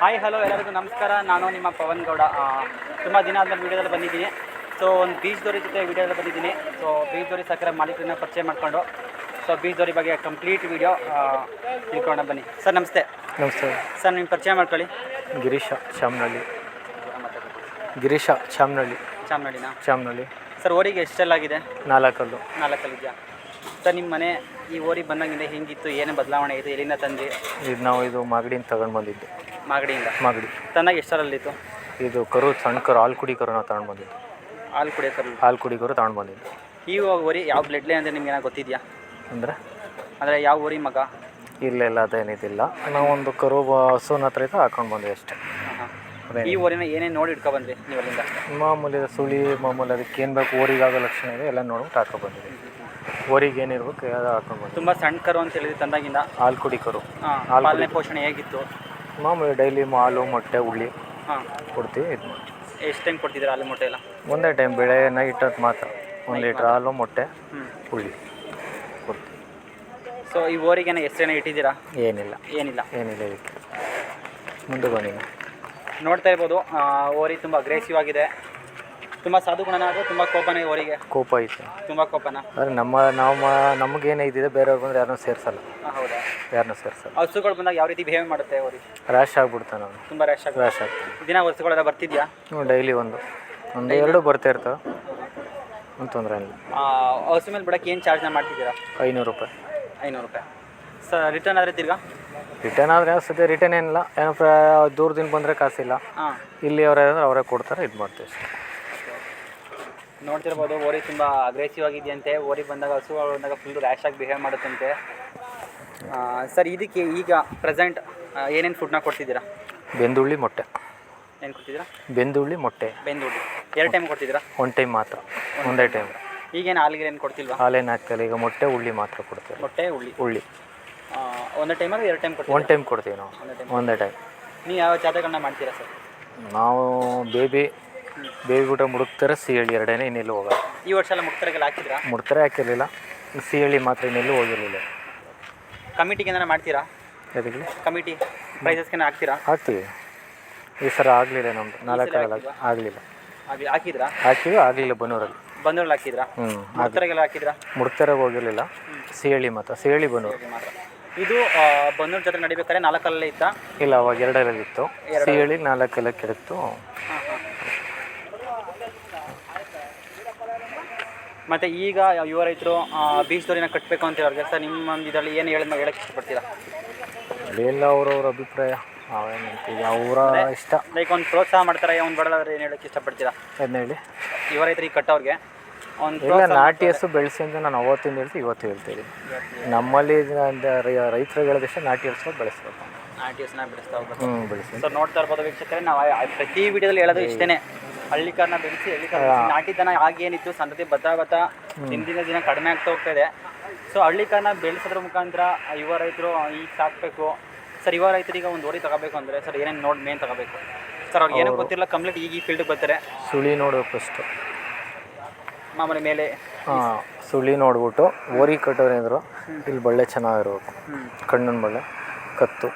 Hi hello ಎಲ್ಲರಿಗೂ ನಮಸ್ಕಾರ. ನಾನು ನಿಮ್ಮ ಪವನ್ ಗೌಡ. ತುಂಬ ದಿನ ಆದಮೇಲೆ ವೀಡಿಯೋದಲ್ಲಿ ಬಂದಿದ್ದೀನಿ. ಸೊ ಒಂದು ಬೀಚ್ ಜೊತೆ ವೀಡಿಯೋದಲ್ಲಿ ಬಂದಿದ್ದೀನಿ. ಸೊ ಬೀಚ್ ಸಕ್ಕರೆ ಮಾಲೀಕರನ್ನ ಪರಿಚಯ ಮಾಡಿಕೊಂಡು ಸೊ ಬೀಚ್ ಬಗ್ಗೆ ಕಂಪ್ಲೀಟ್ ವೀಡಿಯೋ ತಿಳ್ಕೊಂಡು ಬನ್ನಿ. ಸರ್ ನಮಸ್ತೆ. ನಮಸ್ತೆ ಸರ್ ನಿಮ್ಮ ಪರಿಚಯ ಮಾಡ್ಕೊಳ್ಳಿ. ಗಿರೀಶ ಚಾಮನಹಳ್ಳಿ. ಗಿರೀಶ ಚಾಮನಹಳ್ಳಿ. ಸರ್ ಓರಿಗೆ ಎಷ್ಟೆಲ್ಲಾಗಿದೆ? 4 ಇದೆಯಾ ಸರ್? ನಿಮ್ಮ ಮನೆ ಈ ಓರಿಗೆ ಬಂದಂಗಿದೆ ಹೆಂಗಿತ್ತು, ಏನೇ ಬದಲಾವಣೆ ಇದೆ, ಎಲ್ಲಿಂದ ತಂದು? ಇದು ಮಾಗಡಿಯಿಂದ ತಗೊಂಡು ಬಂದಿದ್ದು. ಮಾಗಡಿ ತಂದಾಗ ಎಷ್ಟರಲ್ಲಿತ್ತು ಇದು? ಕರು ಸಣ್ಣ ಕರು, ಹಾಲು ಕುಡಿ ಕರು ನಾವು ತಗೊಂಡು ಬಂದಿದ್ದು. ಹಾಲು ಕುಡಿ ಕರು ತಗೊಂಡು ಬಂದಿದ್ದು. ಈ ಓರಿ ಯಾವ ಬ್ಲಡ್ಲೇ ಅಂದರೆ ನಿಮ್ಗೆ ಏನಾರು ಗೊತ್ತಿದೆಯಾ? ಅಂದರೆ ಯಾವ ಓರಿ ಮಗ? ಇಲ್ಲ ಅದೇನಿದಿಲ್ಲ. ನಾವು ಒಂದು ಕರು ಹಸುನ ಹತ್ರ ಇದ್ದು ಹಾಕೊಂಡು ಬಂದ್ವಿ ಅಷ್ಟೇ. ಈ ಓರಿನ ಏನೇನು ನೋಡಿ ಇಟ್ಕೊಬಂದ್ರಿ ನೀವು ಅಲ್ಲಿಂದ? ಮಾಮೂಲಿ ಸುಳಿ, ಮಾಮೂಲಿ ಅದಕ್ಕೆ ಏನು ಬೇಕು, ಓರಿಗಾಗೋ ಲಕ್ಷಣ ಇದೆ ಎಲ್ಲ ನೋಡ್ಬಿಟ್ಟು ಹಾಕೊಂಡ್ಬಂದಿದ್ವಿ. ಓರಿಗೆ ಏನಿರ್ಬೇಕು ಅದು ಹಾಕೊಂಡ್ಬಂದು. ತುಂಬ ಸಣ್ಣ ಕರು ಅಂತ ಹೇಳಿದ್ವಿ ತಂದಾಗಿಂದ. ಹಾಲು ಕುಡಿ ಕರು. ಪಾಲನೆ ಪೋಷಣೆ ಹೇಗಿತ್ತು? ಮಾಮೂಲಿ ಡೈಲಿ ಹಾಲು ಮೊಟ್ಟೆ ಉಳ್ಳಿ ಕೊಡ್ತೀವಿ. ಇದು ಮಾಡಿ ಎಷ್ಟು ಟೈಮ್ ಕೊಡ್ತಿದ್ದೀರಾ ಹಾಲು ಮೊಟ್ಟೆ ಎಲ್ಲ? ಒಂದೇ ಟೈಮ್, ಬೆಳೆ ನೈಟ್ ಹೊತ್ತು ಮಾತ್ರ 1 ಲೀಟ್ರ್ ಹಾಲು ಮೊಟ್ಟೆ ಉಳ್ಳಿ ಕೊಡ್ತೀವಿ. ಸೊ ಈ ಓರಿಗೇನ ಹೆಸರೇನ ಇಟ್ಟಿದ್ದೀರಾ? ಏನಿಲ್ಲ ಇದಕ್ಕೆ. ಮುಂದೆ ಬನ್ನಿ. ನೋಡ್ತಾ ಇರ್ಬೋದು, ಓರಿ ತುಂಬ ಅಗ್ರೆಸಿವ್ ಆಗಿದೆ. ತುಂಬ ಸಾಧು ಗುಣನ ಆದರೆ ತುಂಬ ಕೋಪನೇ ಓರಿಗೆ? ಕೋಪ ಐತೆ, ತುಂಬ ಕೋಪನ. ಆದರೆ ನಮಗೇನೇ ಇದ್ದಿದೆ, ಬೇರೆಯವ್ರು ಬಂದರೆ ಯಾರನ್ನೂ ಸೇರಿಸಲ್ಲ. ಹೌದಾ? ಯಾರನ್ನೂ ಸೇರಿಸಲ್ಲ. ಹಸುಗಳು ಬಂದಾಗ ಯಾವ ರೀತಿ ಬಿಹೇವ್ ಮಾಡುತ್ತೆ ಓರಿ? ರ್ಯಾಶ್ ಆಗ್ಬಿಡ್ತಾನೆ ನಾವು. ತುಂಬ ರ್ಯಾಶ್ ಆಗ್ತದೆ. ದಿನ ಹಸುಗಳೆಲ್ಲ ಬರ್ತಿದ್ಯಾ? ಡೈಲಿ ಒಂದು 2 ಬರ್ತಾ ಇರ್ತವೆ. ಒಂದು ತೊಂದರೆ ಇಲ್ಲ. ಹಸು ಮೇಲೆ ಬಿಡೋಕ್ಕೆ ಏನು ಚಾರ್ಜ್ನ ಮಾಡ್ತಿದ್ದೀರಾ? 500 ರೂಪಾಯಿ. 500 ರೂಪಾಯಿ. ಸರ್ ರಿಟರ್ನ್ ಆದರೆ ತಿರ್ಗಾ? ರಿಟರ್ನ್ ಆದರೆ ಸದ್ಯ ರಿಟರ್ನ್ ಏನಿಲ್ಲ. ಏನೋ ದೂರದಿಂದ ಬಂದರೆ ಕಾಸಿಲ್ಲ. ಇಲ್ಲಿ ಅವರೇ ಕೊಡ್ತಾರೆ, ಇದು ಮಾಡ್ತೀವಿ ಅಷ್ಟೇ. ನೋಡ್ತಿರ್ಬೋದು, ಓರಿ ತುಂಬ ಅಗ್ರೆಸಿವ್ ಆಗಿದೆಯಂತೆ. ಓರಿ ಬಂದಾಗ ಹಸುಗಳು ಬಂದಾಗ ಫುಲ್ಲು ರ್ಯಾಶ್ ಆಗಿ ಬಿಹೇವ್ ಮಾಡುತ್ತಂತೆ. ಸರ್ ಇದಕ್ಕೆ ಈಗ ಪ್ರೆಸೆಂಟ್ ಏನೇನು ಫುಡ್ನ ಕೊಡ್ತಿದ್ದೀರಾ? ಬೆಂದುಳ್ಳಿ ಮೊಟ್ಟೆ. ಏನು ಕೊಡ್ತಿದ್ದೀರಾ? ಬೆಂದುಳ್ಳಿ ಮೊಟ್ಟೆ. 2 ಟೈಮ್ ಕೊಡ್ತಿದ್ದೀರಾ? 1 ಟೈಮ್ ಮಾತ್ರ, ಒಂದೇ ಟೈಮ್. ಈಗೇನು ಹಾಲಿಗೆ ಏನು ಕೊಡ್ತಿಲ್ವಾ? ಹಾಲೇನು ಹಾಕ್ತಿಲ್ಲ. ಈಗ ಮೊಟ್ಟೆ ಉಳ್ಳಿ ಮಾತ್ರ ಕೊಡ್ತೀವಿ. ಮೊಟ್ಟೆ ಉಳ್ಳಿ ಒಂದೇ ಟೈಮಲ್ಲಿ 2 ಟೈಮ್ ಕೊಡ್ತೀವಿ? 1 ಟೈಮ್ ಕೊಡ್ತೀವಿ ನಾವು, ಒಂದೇ ಟೈಮ್. ನೀವು ಯಾವ ಜಾತಿಗಳನ್ನ ಮಾಡ್ತೀರಾ ಸರ್? ನಾವು ಬೇಬಿ ಊಟ ಮುಡುಕ್ತಾರೆ, ಸಿಹಳಿ ಎರಡೇನೆ, ಇನ್ನೆಲ್ಲೂ ಹೋಗಲ್ಲ. ಈ ವರ್ಷ ಎಲ್ಲ ಮುಡ್ತರೆಗೆಲ್ಲ ಹಾಕಿದ್ರಾ? ಮುಡ್ತಾರೆ ಹಾಕಿರಲಿಲ್ಲ, ಸಿಹಳಿ ಮಾತ್ರ ಇನ್ನೆಲ್ಲೂ ಹೋಗಿರಲಿಲ್ಲ. ಕಮಿಟಿಗೆ ಏನಾರ ಮಾಡ್ತೀರಾ? ಅದಕ್ಕೆ ಕಮಿಟಿ ಪ್ರೈಸಸ್ಗೆ ಹಾಕ್ತೀರಾ? ಹಾಕ್ತೀವಿ. ಈ ಸಲ ಆಗಲಿಲ್ಲ, ನಮ್ಮದು 4 ಆಗಲಿಲ್ಲ. ಹಾಕಿದ್ರಾ? ಆಗಲಿಲ್ಲ. ಬನ್ನೂರಲ್ಲಿ ಹಾಕಿದ್ರಾ? ಮುಡ್ತರೆಗೆಲ್ಲ ಹಾಕಿದ್ರಾ? ಮುಡ್ತರೆಗೆ ಹೋಗಿರಲಿಲ್ಲ, ಸಿಹಳಿ ಮಾತ್ರ. ಸಿಹಳಿ ಬನ್ನೂರು. ಇದು ಬನ್ನೂರು ಜೊತೆ ನಡಿಬೇಕಾದ್ರೆ 4 ಇತ್ತಾ? ಇಲ್ಲ, ಅವಾಗ 2 ಇತ್ತು. ಸಿಹಳಿ 4 ಇತ್ತು. ಮತ್ತು ಈಗ ಯುವ ರೈತರು ಬೀಚ್ ದೋರಿನ ಕಟ್ಟಬೇಕು ಅಂತ ಹೇಳಿದ್ರೆ ಸರ್, ನಿಮ್ಮ ಇದರಲ್ಲಿ ಏನು ಹೇಳಕ್ಕೆ ಇಷ್ಟಪಡ್ತೀರಾ? ಎಲ್ಲ ಅವ್ರವ್ರ ಅಭಿಪ್ರಾಯ, ಅವರ ಇಷ್ಟ. ಲೈಕ್ ಒಂದು ಪ್ರೋತ್ಸಾಹ ಮಾಡ್ತಾರೆ, ಒಂದು ಬಡದಾದ್ರೆ ಏನು ಹೇಳಕ್ಕೆ ಇಷ್ಟಪಡ್ತೀರಾ? ಅದನ್ನ ಹೇಳಿ. ಯುವ ರೈತರಿಗೆ ಕಟ್ಟೋರಿಗೆ ಇಲ್ಲ, ನಾಟಿ ಹಸು ಬೆಳೆಸಿ ಅಂತ ನಾನು ಅವತ್ತಿಂದ ಹೇಳ್ತೀವಿ, ಇವತ್ತು ಹೇಳ್ತೀವಿ. ನಮ್ಮಲ್ಲಿ ರೈತರಿಗೆ ಹೇಳೋದಷ್ಟೇ, ನಾಟಿ ಹಸು ಬೆಳೆಸ್ಬೇಕು. ನಾಟಿ ಹಸುನ ಬೆಳೆಸ್ತಾ ಹೋಗ್ಬೇಕು. ಬೆಳೆಸಿ. ಸರ್ ನೋಡ್ತಾ ಇರ್ಬೋದು ವೀಕ್ಷಕರೇ, ನಾವು ಪ್ರತಿ ವಿಡಿಯೋದಲ್ಲಿ ಹೇಳೋದು ಇಷ್ಟೇ, ಹಳ್ಳಿಕಾರನ್ನ ಬೆಳೆಸಿ ನಾಟಿ ದನ ಆಗೇನಿತ್ತು ಸಂತತಿ ಬತ್ತಾ ದಿನ ಕಡಿಮೆ ಆಗ್ತಾ ಹೋಗ್ತಾ ಇದೆ. ಸೊ ಹಳ್ಳಿಕಾರನ್ನ ಬೆಳೆಸೋದ್ರ ಮುಖಾಂತರ ಯುವ ರೈತರು ಈಗ ಸಾಕಬೇಕು. ಸರ್ ಯುವ ರೈತರಿಗೆ ಒಂದು ಓರಿ ತಗೋಬೇಕು ಅಂದರೆ ಸರ್ ಏನೇನು ಮೇನ್ ತಗೋಬೇಕು ಸರ್? ಅವ್ರಿಗೆ ಏನೂ ಗೊತ್ತಿಲ್ಲ, ಕಂಪ್ಲೀಟ್ ಈಗ ಈ ಫೀಲ್ಡ್ಗೆ ಬರ್ತಾರೆ. ಸುಳಿ ನೋಡಬೇಕು ಫಸ್ಟು, ಮಾಮೂಲಿ ಮೇಲೆ. ಸುಳಿ ನೋಡ್ಬಿಟ್ಟು ಓರಿ ಕಟ್ಟೋರೇಂದ್ರು ಇಲ್ಲಿ ಬಳ್ಳೆ ಚೆನ್ನಾಗಿರ್ಬೇಕು, ಕಣ್ಣಿನ ಬಳ್ಳೆ, ಕತ್ತು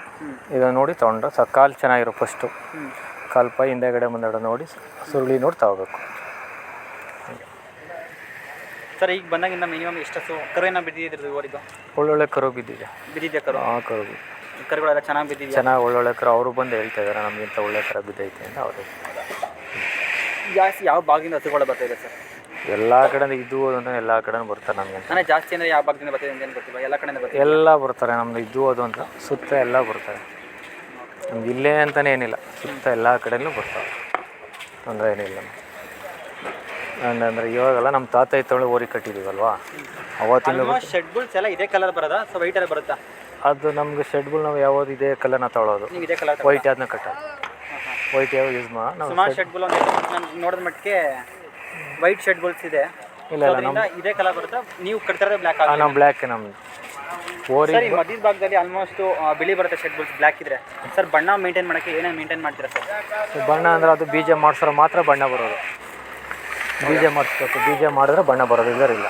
ಇದನ್ನು ನೋಡಿ ತೊಗೊಂಡ್ರೆ ಕಾಲು ಚೆನ್ನಾಗಿರೋ ಫಸ್ಟು. ಕಾಲು ಪೈ ಹಿಂದೆಗಡೆ ಮುಂದೆಗಡೆ ನೋಡಿ ಸುರುಳಿ ನೋಡಿ ತಗೋಬೇಕು. ಸರ್ ಈಗ ಬಂದಾಗಿಂದ ಮಿನಿಮಮ್ ಎಷ್ಟು ಕರುವಿನ ಬಿದ್ದಿದ್ದು ಓರಿದು? ಒಳ್ಳೊಳ್ಳೆ ಕರು ಬಿದ್ದಿದೆ. ಕರು? ಕರು ಕರುಗಳೆಲ್ಲ ಚೆನ್ನಾಗಿ ಬಿದ್ದಿದೆ. ಚೆನ್ನಾಗಿ ಒಳ್ಳೊಳ್ಳೆ ಕರು. ಅವರು ಬಂದು ಹೇಳ್ತಾ ಇದ್ದಾರೆ ನಮಗಿಂತ ಒಳ್ಳೆ ಕರ ಬಿದ್ದೈತೆ ಅಂತ. ಅವರು ಜಾಸ್ತಿ ಯಾವ ಭಾಗದಿಂದ ಹಸುಗಳು ಬರ್ತಾಯಿದೆ ಸರ್? ಎಲ್ಲ ಕಡೆಯಿಂದ ಇದು ಅಂತ ಎಲ್ಲ ಕಡೆ ಬರ್ತಾರೆ. ನಮಗೆ ಜಾಸ್ತಿ ಅಂದರೆ ಯಾವ ಭಾಗದಿಂದ ಬರ್ತಿದೆ ಅಂತ ಏನು ಗೊತ್ತಿಲ್ಲ, ಎಲ್ಲ ಕಡೆಯಿಂದ ಬರ್ತಾರೆ. ಎಲ್ಲ ಬರ್ತಾರೆ ನಮ್ಮದು ಇದು ಅದು ಅಂತ ಸುತ್ತ ಎಲ್ಲ ಬರ್ತಾರೆ. ನಮ್ಗೆ ಇಲ್ಲೇ ಅಂತಲೇ ಏನಿಲ್ಲ, ಸುತ್ತ ಎಲ್ಲ ಕಡೆಯಲ್ಲೂ ಬರ್ತಾರೆ, ತೊಂದರೆ ಏನಿಲ್ಲ. ಅಂದರೆ ಇವಾಗೆಲ್ಲ ನಮ್ಮ ತಾತ ಇತ್ತೊಳಗೆ ಓರಿ ಕಟ್ಟಿದ್ದೀವಲ್ವಾ, ಅವತ್ತಿನ ಶೆಡ್ಗಳ್ಸ್ ಎಲ್ಲ ಇದೇ ಕಲರ್ ಬರೋದಾ? ಸೊ ವೈಟಲ್ಲಿ ಬರುತ್ತಾ? ಅದು ನಮ್ಗೆ ಶೆಡ್ಗಳು ನಾವು ಯಾವುದು ಇದೇ ಕಲರ್ನ ತೊಗೊಳೋದು. ನೀವು ಇದೇ ಕಲರ್ ವೈಟ್ ಅದನ್ನ ಕಟ್ಟೋದು. ವೈಟ್ ಯಾವ ಯೂಸ್ ನಾವು ಸುಮಾರು ಶೆಡ್ಗಳು ನಾನು ನೋಡಿದ ಮಟ್ಟಿಗೆ ವೈಟ್ ಶೆಡ್ಗಳ್ಸ್ ಇದೆ. ಇಲ್ಲ ಇದೇ ಕಲರ್ ಬರುತ್ತಾ? ನೀವು ಕಟ್ತಿರೋದು ಬ್ಲ್ಯಾಕ್? ನಮ್ಮ ಬ್ಲ್ಯಾಕ್ ನಮ್ದು ಓರಿ. ಸರ್ ಈ ಮಧ್ಯದ ಭಾಗದಲ್ಲಿ ಆಲ್ಮೋಸ್ಟ್ ಬಿಳಿ ಬರುತ್ತೆ ಶೆಡ್ಗಳ್ಸ್, ಬ್ಲ್ಯಾಕ್ ಇದ್ರೆ. ಸರ್ ಬಣ್ಣ ಮೇಂಟೈನ್ ಮಾಡೋಕ್ಕೆ ಏನೇನು ಮೇಂಟೈನ್ ಮಾಡ್ತೀರಾ ಸರ್? ಬಣ್ಣ ಅಂದರೆ ಅದು ಬೀಜ ಮಾಡಿಸೋರು ಮಾತ್ರ ಬಣ್ಣ ಬರೋದು. ಬೀಜ ಮಾಡಿಸ್ಬೇಕು, ಬೀಜ ಮಾಡಿದ್ರೆ ಬಣ್ಣ ಬರೋದು, ಇಲ್ಲ.